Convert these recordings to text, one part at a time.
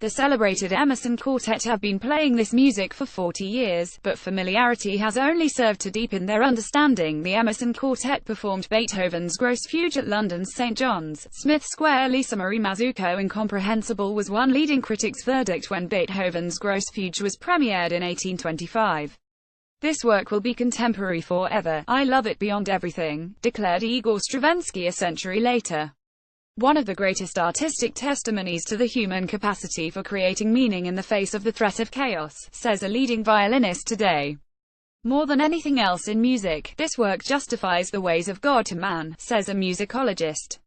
The celebrated Emerson Quartet have been playing this music for 40 years, but familiarity has only served to deepen their understanding. The Emerson Quartet performed Beethoven's Grosse Fuge at London's St. John's, Smith Square. Lisa Marie Mazzucco. Incomprehensible was one leading critic's verdict when Beethoven's Grosse Fuge was premiered in 1825. This work will be contemporary forever. I love it beyond everything, declared Igor Stravinsky a century later. One of the greatest artistic testimonies to the human capacity for creating meaning in the face of the threat of chaos, says a leading violinist today. More than anything else in music, this work justifies the ways of God to man, says a musicologist.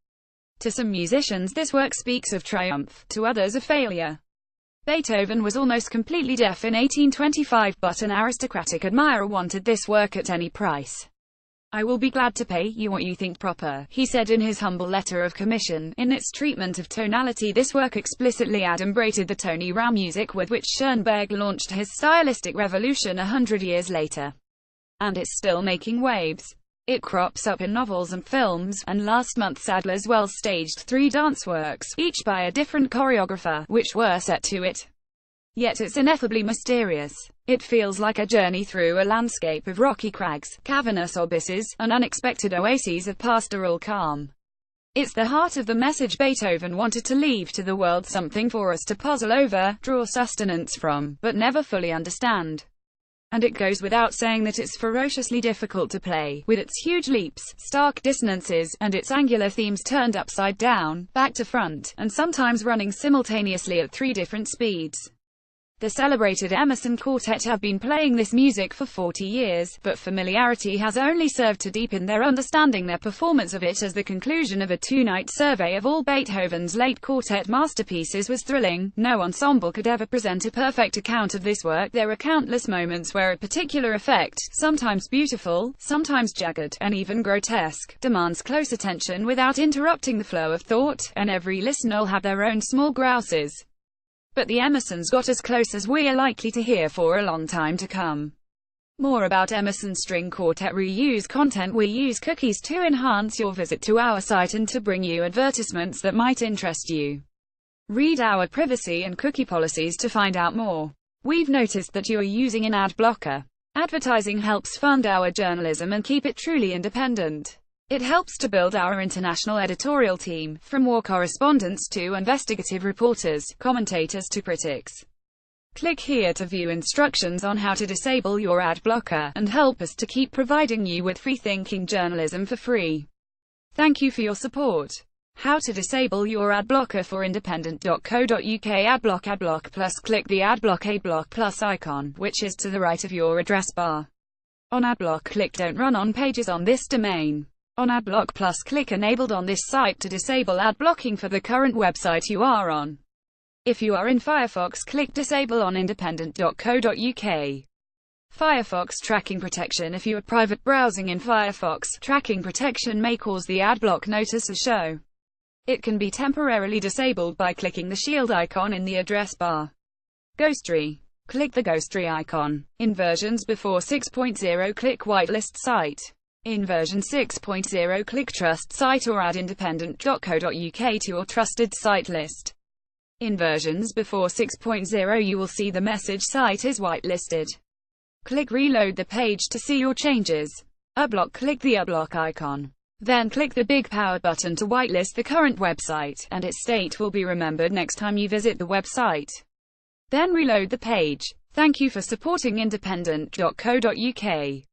To some musicians this work speaks of triumph, to others of failure. Beethoven was almost completely deaf in 1825, but an aristocratic admirer wanted this work at any price. "I will be glad to pay you what you think proper," he said in his humble letter of commission. In its treatment of tonality, this work explicitly adumbrated the Tony Rau music with which Schoenberg launched his stylistic revolution 100 years later. And it's still making waves. It crops up in novels and films, and last month Sadler's Wells staged 3 dance works, each by a different choreographer, which were set to it. Yet it's ineffably mysterious. It feels like a journey through a landscape of rocky crags, cavernous abysses, and unexpected oases of pastoral calm. It's the heart of the message Beethoven wanted to leave to the world, something for us to puzzle over, draw sustenance from, but never fully understand. And it goes without saying that it's ferociously difficult to play, with its huge leaps, stark dissonances, and its angular themes turned upside down, back to front, and sometimes running simultaneously at 3 different speeds. The celebrated Emerson Quartet have been playing this music for 40 years, but familiarity has only served to deepen their understanding. Their performance of it as the conclusion of a 2-night survey of all Beethoven's late quartet masterpieces was thrilling. No ensemble could ever present a perfect account of this work. There are countless moments where a particular effect, sometimes beautiful, sometimes jagged, and even grotesque, demands close attention without interrupting the flow of thought, and every listener'll have their own small grouses. But the Emersons got as close as we are likely to hear for a long time to come. More about Emerson String Quartet reuse content. We use cookies to enhance your visit to our site and to bring you advertisements that might interest you. Read our privacy and cookie policies to find out more. We've noticed that you're using an ad blocker. Advertising helps fund our journalism and keep it truly independent. It helps to build our international editorial team, from war correspondents to investigative reporters, commentators to critics. Click here to view instructions on how to disable your ad blocker, and help us to keep providing you with free-thinking journalism for free. Thank you for your support. How to disable your ad blocker for independent.co.uk. Adblock plus. Click the Adblock plus icon, which is to the right of your address bar. On Adblock, click Don't Run on pages on this domain. On Adblock Plus, click Enabled on this site to disable ad blocking for the current website you are on. If you are in Firefox, click Disable on independent.co.uk. Firefox Tracking Protection. If you are private browsing in Firefox, tracking protection may cause the ad block notice to show. It can be temporarily disabled by clicking the shield icon in the address bar. Ghostry. Click the Ghostry icon. In versions before 6.0, click Whitelist Site. In version 6.0, click Trust Site or add independent.co.uk to your trusted site list. In versions before 6.0, you will see the message site is whitelisted. Click Reload the page to see your changes. Unblock. Click the Unblock icon. Then click the big power button to whitelist the current website, and its state will be remembered next time you visit the website. Then reload the page. Thank you for supporting independent.co.uk.